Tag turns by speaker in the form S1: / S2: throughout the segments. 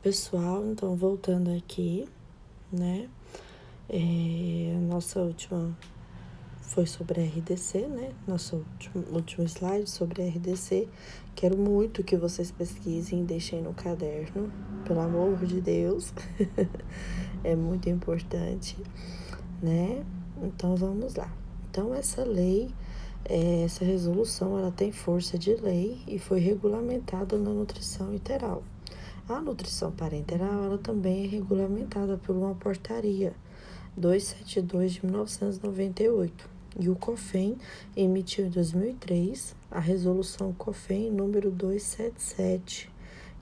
S1: Pessoal, então voltando aqui, né? Nossa última foi sobre a RDC, né? Nosso último slide sobre a RDC. Quero muito que vocês pesquisem e deixem no caderno, pelo amor de Deus. É muito importante, né? Então vamos lá. Então essa lei, essa resolução, ela tem força de lei e foi regulamentada na nutrição enteral. A nutrição parenteral, ela também é regulamentada por uma portaria 272 de 1998. E o COFEN emitiu em 2003 a resolução COFEN número 277,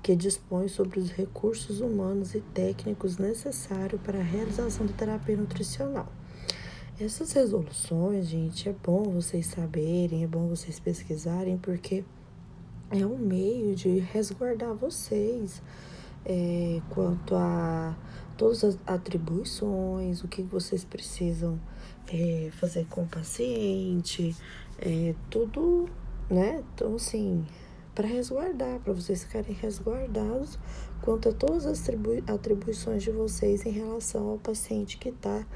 S1: que dispõe sobre os recursos humanos e técnicos necessários para a realização da terapia nutricional. Essas resoluções, gente, é bom vocês saberem, é bom vocês pesquisarem, porque é um meio de resguardar vocês quanto a todas as atribuições, o que vocês precisam fazer com o paciente, tudo, né? Então, assim, para resguardar, para vocês ficarem resguardados quanto a todas as atribuições de vocês em relação ao paciente que está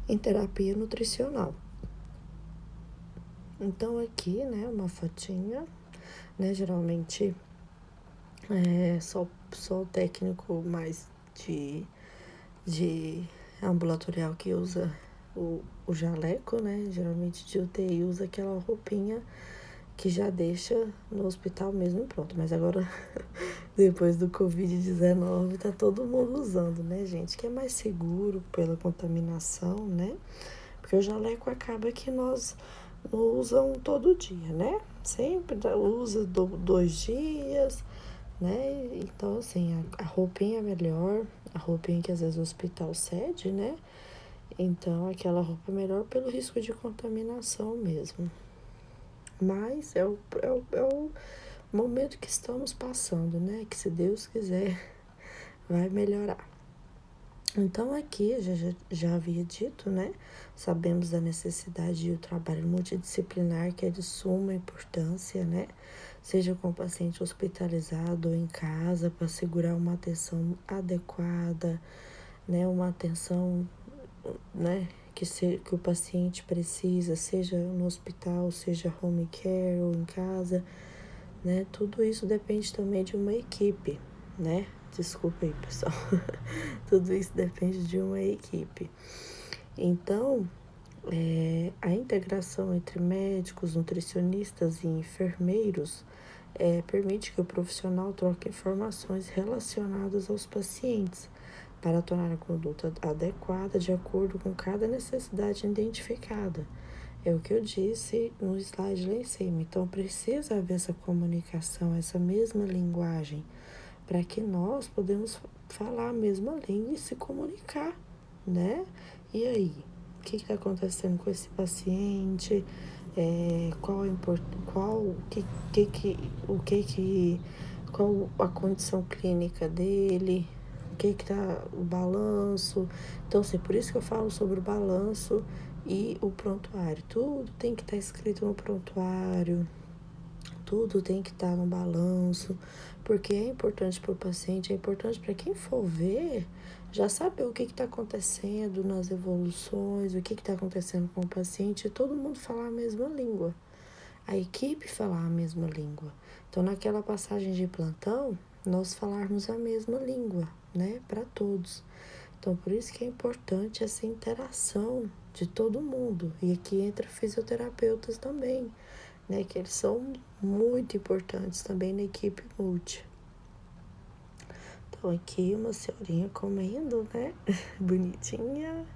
S1: em terapia nutricional. Então, aqui, né, uma fotinha, né, geralmente só o técnico mais de ambulatorial que usa o jaleco, né? Geralmente de UTI usa aquela roupinha que já deixa no hospital mesmo pronto. Mas agora, depois do Covid-19, tá todo mundo usando, né, gente? Que é mais seguro pela contaminação, né? Porque o jaleco acaba que nós não usamos todo dia, né? Sempre usa 2 dias, né? Então, assim, a roupinha é melhor, a roupinha que às vezes o hospital cede, né? Então, aquela roupa é melhor pelo risco de contaminação mesmo. Mas é o momento que estamos passando, né? Que se Deus quiser, vai melhorar. Então, aqui, já havia dito, né? Sabemos da necessidade do trabalho multidisciplinar, que é de suma importância, né? Seja com o paciente hospitalizado ou em casa, para assegurar uma atenção adequada, né? Uma atenção, né? Que o paciente precisa, seja no hospital, seja home care ou em casa, né? Tudo isso depende também de uma equipe, né? Desculpa aí, pessoal. Tudo isso depende de uma equipe. Então, a integração entre médicos, nutricionistas e enfermeiros permite que o profissional troque informações relacionadas aos pacientes para tornar a conduta adequada de acordo com cada necessidade identificada. É o que eu disse no slide lá em cima. Então, precisa haver essa comunicação, essa mesma linguagem, para que nós podemos falar a mesma língua e se comunicar, né? E aí, o que está acontecendo com esse paciente? Qual a condição clínica dele? O que tá o balanço? Então, assim, por isso que eu falo sobre o balanço e o prontuário. Tudo tem que estar escrito no prontuário. Tudo tem que estar no balanço, porque é importante para o paciente, é importante para quem for ver, já saber o que está acontecendo nas evoluções, o que está acontecendo com o paciente, e todo mundo falar a mesma língua, a equipe falar a mesma língua. Então, naquela passagem de plantão, nós falarmos a mesma língua, né, para todos. Então, por isso que é importante essa interação de todo mundo, e aqui entra fisioterapeutas também, né, que eles são muito importantes também na equipe multi. Então, aqui uma senhorinha comendo, né, bonitinha.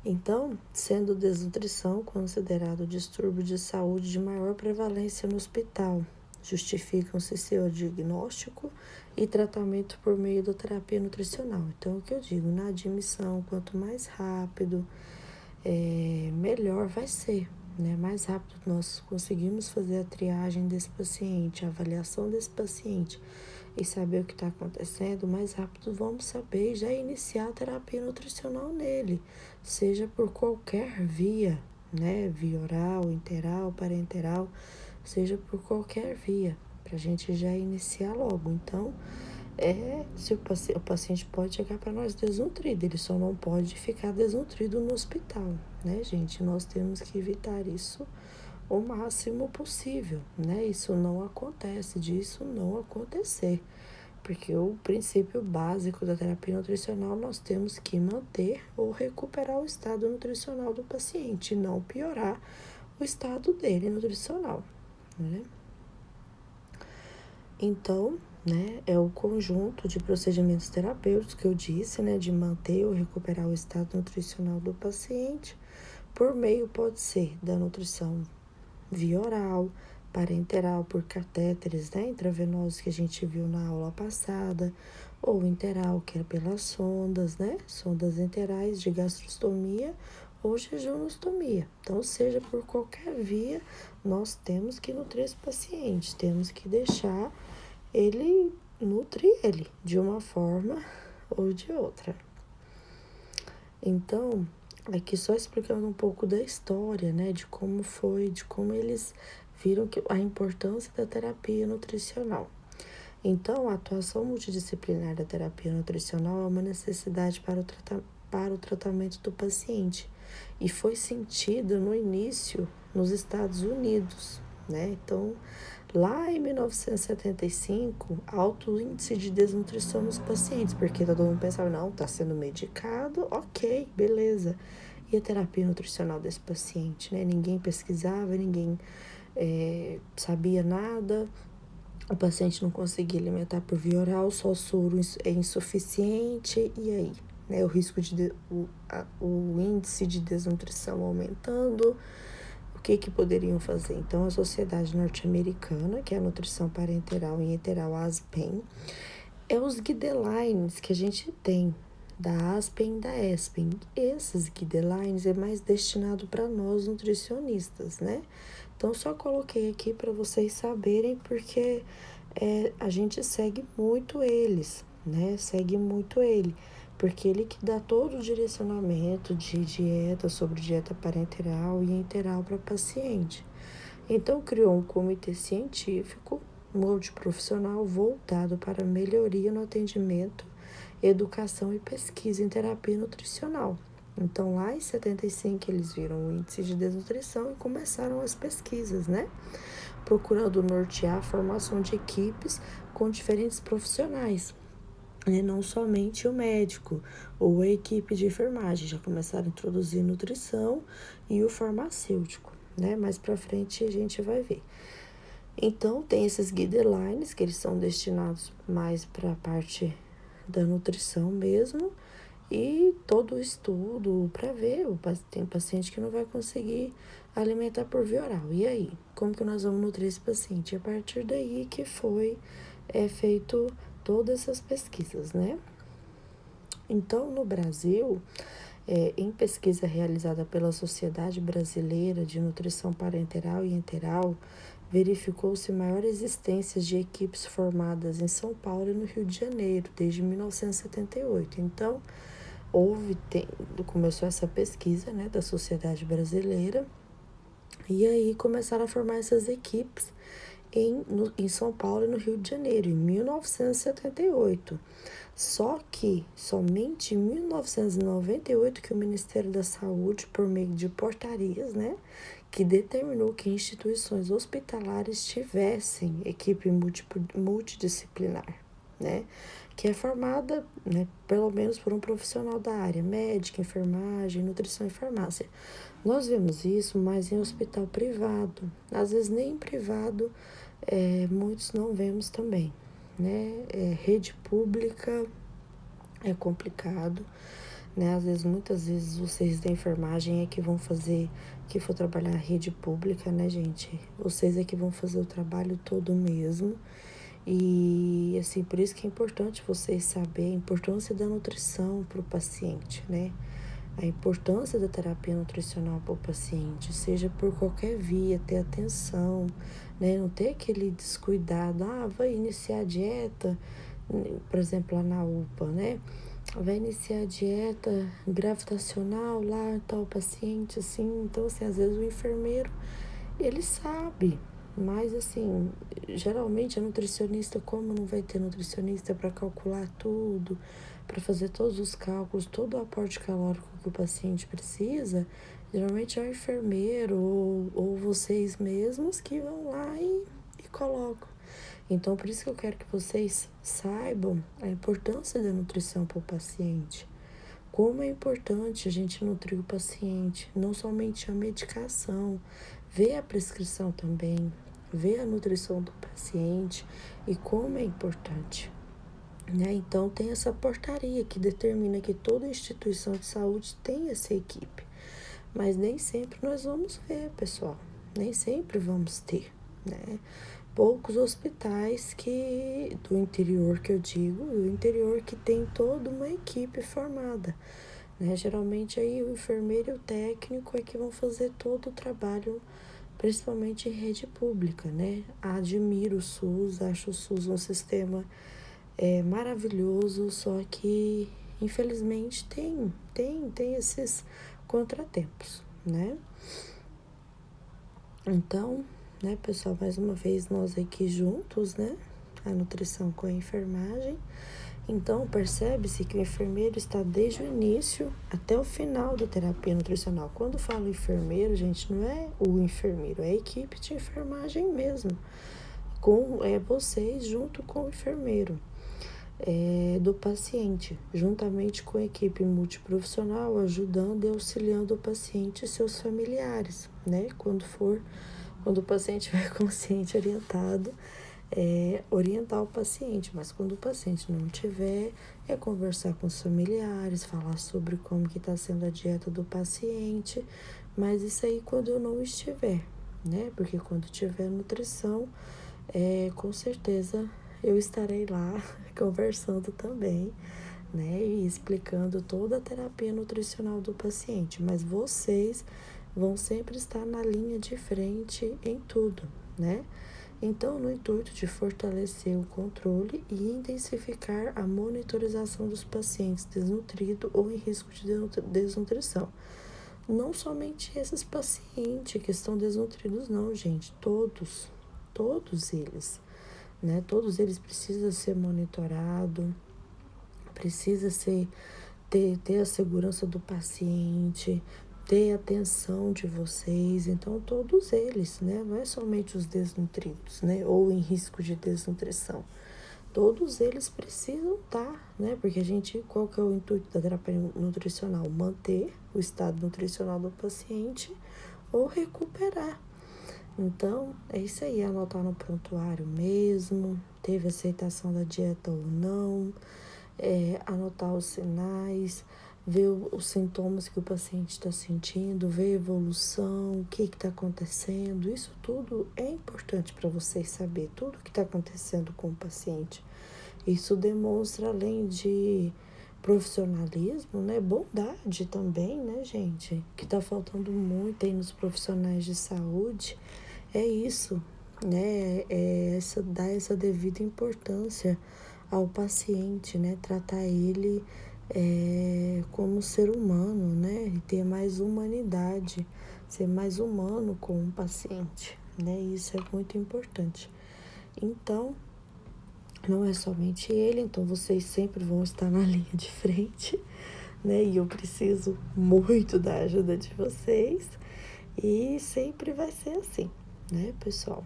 S1: Então, sendo desnutrição considerado distúrbio de saúde de maior prevalência no hospital, justificam-se seu diagnóstico e tratamento por meio da terapia nutricional. Então, o que eu digo, na admissão, quanto mais rápido, melhor vai ser, né? Mais rápido nós conseguimos fazer a triagem desse paciente, a avaliação desse paciente e saber o que está acontecendo, mais rápido vamos saber e já iniciar a terapia nutricional nele, seja por qualquer via, né? Via oral, interal, parenteral, seja por qualquer via, para a gente já iniciar logo. Então, Se o paciente pode chegar para nós desnutrido, ele só não pode ficar desnutrido no hospital, né, gente? Nós temos que evitar isso o máximo possível, né? Isso não acontece, disso não acontecer. Porque o princípio básico da terapia nutricional nós temos que manter ou recuperar o estado nutricional do paciente, não piorar o estado dele nutricional, né? Então, né, é o conjunto de procedimentos terapêuticos que eu disse, né, de manter ou recuperar o estado nutricional do paciente, por meio pode ser da nutrição via oral, parenteral por catéteres, né, intravenosos que a gente viu na aula passada, ou interal, que é pelas sondas, né, sondas enterais de gastrostomia ou jejunostomia. Então, seja por qualquer via, nós temos que nutrir esse paciente, temos que deixar ele nutrir ele de uma forma ou de outra. Então, aqui só explicando um pouco da história, né, de como foi, de como eles viram que a importância da terapia nutricional. Então, a atuação multidisciplinar da terapia nutricional é uma necessidade para o tratamento do paciente e foi sentida no início nos Estados Unidos, né? Então, lá em 1975, alto índice de desnutrição nos pacientes, porque todo mundo pensava, não, está sendo medicado, ok, beleza. E a terapia nutricional desse paciente, né? Ninguém pesquisava, ninguém sabia nada, o paciente não conseguia alimentar por via oral, só o soro é insuficiente, e aí? Né? O risco o índice de desnutrição aumentando, o que poderiam fazer? Então, a Sociedade Norte-Americana, que é a Nutrição Parenteral e Enteral ASPEN, é os guidelines que a gente tem da ASPEN e da ESPEN. Esses guidelines é mais destinado para nós nutricionistas, né? Então, só coloquei aqui para vocês saberem, porque a gente segue muito eles, né? Segue muito ele, porque ele que dá todo o direcionamento de dieta, sobre dieta parenteral e enteral para paciente. Então, criou um comitê científico multiprofissional voltado para melhoria no atendimento, educação e pesquisa em terapia nutricional. Então, lá em 75, eles viram o índice de desnutrição e começaram as pesquisas, né? Procurando nortear a formação de equipes com diferentes profissionais, né? Não somente o médico ou a equipe de enfermagem, já começaram a introduzir nutrição e o farmacêutico, né? Mais para frente a gente vai ver. Então, tem esses guidelines que eles são destinados mais para a parte da nutrição mesmo, e todo o estudo para ver, tem paciente que não vai conseguir alimentar por via oral. E aí, como que nós vamos nutrir esse paciente? E a partir daí que foi feito todas essas pesquisas, né? Então, no Brasil, em pesquisa realizada pela Sociedade Brasileira de Nutrição Parenteral e Enteral, verificou-se maior existência de equipes formadas em São Paulo e no Rio de Janeiro, desde 1978. Então, começou essa pesquisa, né, da Sociedade Brasileira, e aí começaram a formar essas equipes em São Paulo e no Rio de Janeiro, em 1978. Só que somente em 1998 que o Ministério da Saúde, por meio de portarias, né, que determinou que instituições hospitalares tivessem equipe multidisciplinar, né, que é formada, né, pelo menos por um profissional da área, médica, enfermagem, nutrição e farmácia. Nós vemos isso mais em hospital privado, às vezes nem em privado, muitos não vemos também, né? Rede pública é complicado, né? Muitas vezes vocês da enfermagem é que vão fazer, que for trabalhar rede pública, né, gente? Vocês é que vão fazer o trabalho todo mesmo. E, assim, por isso que é importante vocês saberem a importância da nutrição para o paciente, né? A importância da terapia nutricional para o paciente, seja por qualquer via, ter atenção, né? Não ter aquele descuidado, vai iniciar a dieta, por exemplo, lá na UPA, né? Vai iniciar a dieta gravitacional lá, tal paciente, assim. Então, assim, às vezes o enfermeiro, ele sabe, Mas, assim, geralmente a nutricionista, como não vai ter nutricionista para calcular tudo, para fazer todos os cálculos, todo o aporte calórico que o paciente precisa, geralmente é o enfermeiro ou vocês mesmos que vão lá e colocam. Então, por isso que eu quero que vocês saibam a importância da nutrição para o paciente. Como é importante a gente nutrir o paciente, não somente a medicação, ver a prescrição também, ver a nutrição do paciente e como é importante. Né? Então, tem essa portaria que determina que toda instituição de saúde tem essa equipe. Mas nem sempre nós vamos ver, pessoal. Nem sempre vamos ter, né? Poucos hospitais que do interior que eu digo, do interior que tem toda uma equipe formada, né? Geralmente aí o enfermeiro e o técnico é que vão fazer todo o trabalho, principalmente em rede pública, né? Admiro o SUS, acho o SUS um sistema maravilhoso, só que infelizmente tem esses contratempos, né? Então, né, pessoal, mais uma vez nós aqui juntos, né? A nutrição com a enfermagem. Então, percebe-se que o enfermeiro está desde o início até o final da terapia nutricional. Quando falo enfermeiro, gente, não é o enfermeiro, é a equipe de enfermagem mesmo. Vocês junto com o enfermeiro. Do paciente, juntamente com a equipe multiprofissional, ajudando e auxiliando o paciente e seus familiares, né? Quando o paciente estiver consciente, orientado, orientar o paciente, mas quando o paciente não tiver, é conversar com os familiares, falar sobre como que está sendo a dieta do paciente, mas isso aí quando eu não estiver, né? Porque quando tiver nutrição, com certeza eu estarei lá conversando também, né? E explicando toda a terapia nutricional do paciente. Mas vocês vão sempre estar na linha de frente em tudo, né? Então, no intuito de fortalecer o controle e intensificar a monitorização dos pacientes desnutridos ou em risco de desnutrição. Não somente esses pacientes que estão desnutridos, não, gente. Todos eles, né? Todos eles precisam ser monitorados, precisa ter a segurança do paciente, ter a atenção de vocês. Então, todos eles, né? Não é somente os desnutridos, né? Ou em risco de desnutrição. Todos eles precisam estar, né? Porque qual que é o intuito da terapia nutricional? Manter o estado nutricional do paciente ou recuperar. Então, é isso aí, anotar no prontuário mesmo, teve aceitação da dieta ou não, anotar os sinais, ver os sintomas que o paciente está sentindo, ver a evolução, o que está acontecendo. Isso tudo é importante para vocês saber, tudo que está acontecendo com o paciente. Isso demonstra, além de profissionalismo, né, bondade também, né, gente? Que está faltando muito aí nos profissionais de saúde. É isso, né? Dar essa devida importância ao paciente, né? Tratar ele como ser humano, né? E ter mais humanidade, ser mais humano com o paciente, né? Isso é muito importante. Então, não é somente ele, então vocês sempre vão estar na linha de frente, né? E eu preciso muito da ajuda de vocês. E sempre vai ser assim, né, pessoal?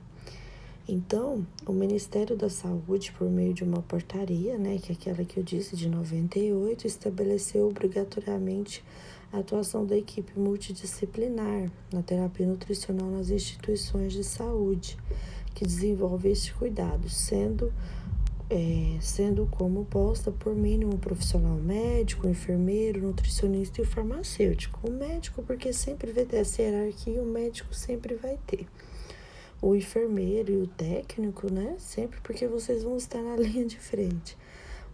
S1: Então, o Ministério da Saúde, por meio de uma portaria, né, que é aquela que eu disse de 98, estabeleceu obrigatoriamente a atuação da equipe multidisciplinar na terapia nutricional nas instituições de saúde que desenvolve este cuidado, sendo como posta por mínimo profissional médico, enfermeiro, nutricionista e farmacêutico. O médico, porque sempre vai ter essa hierarquia, o médico sempre vai ter. O enfermeiro e o técnico, né? Sempre porque vocês vão estar na linha de frente.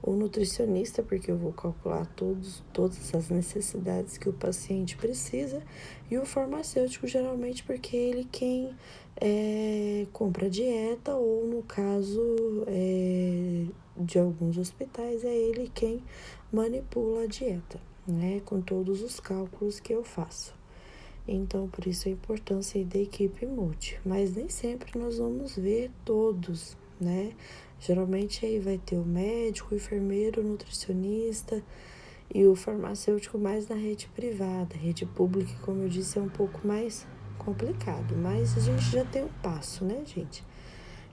S1: O nutricionista, porque eu vou calcular todas as necessidades que o paciente precisa. E o farmacêutico, geralmente, porque ele quem compra a dieta, ou no caso de alguns hospitais, é ele quem manipula a dieta, né? Com todos os cálculos que eu faço. Então, por isso a importância aí da equipe multi. Mas nem sempre nós vamos ver todos, né? Geralmente aí vai ter o médico, o enfermeiro, o nutricionista e o farmacêutico mais na rede privada. Rede pública, como eu disse, é um pouco mais complicado, mas a gente já tem um passo, né, gente?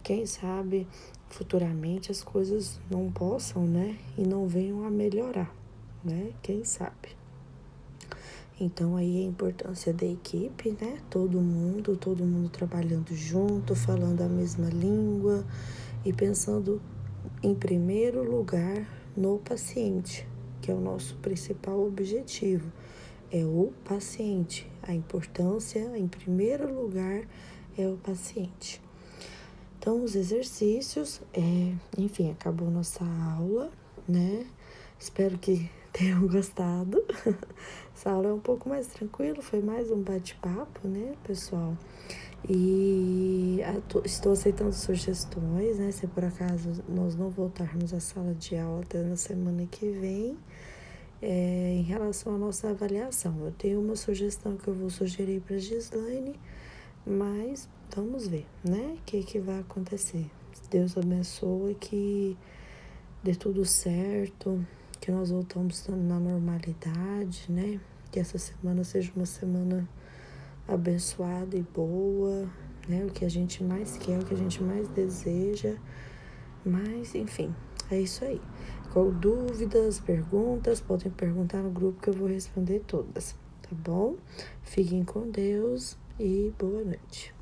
S1: Quem sabe futuramente as coisas não possam, né, e não venham a melhorar, né? Quem sabe? Então aí a importância da equipe, né? Todo mundo trabalhando junto, falando a mesma língua e pensando em primeiro lugar no paciente, que é o nosso principal objetivo, é o paciente. A importância, em primeiro lugar, é o paciente. Então, os exercícios, enfim, acabou nossa aula, né? Espero que tenham gostado. Essa aula é um pouco mais tranquila, foi mais um bate-papo, né, pessoal? E estou aceitando sugestões, né? Se por acaso nós não voltarmos à sala de aula até na semana que vem, em relação à nossa avaliação. Eu tenho uma sugestão que eu vou sugerir para a Gislaine, mas vamos ver, né? O que vai acontecer. Deus abençoe, que dê tudo certo, que nós voltamos na normalidade, né? Que essa semana seja uma semana abençoada e boa, né? O que a gente mais quer, o que a gente mais deseja. Mas, enfim, é isso aí. Com dúvidas, perguntas, podem perguntar no grupo que eu vou responder todas, tá bom? Fiquem com Deus e boa noite.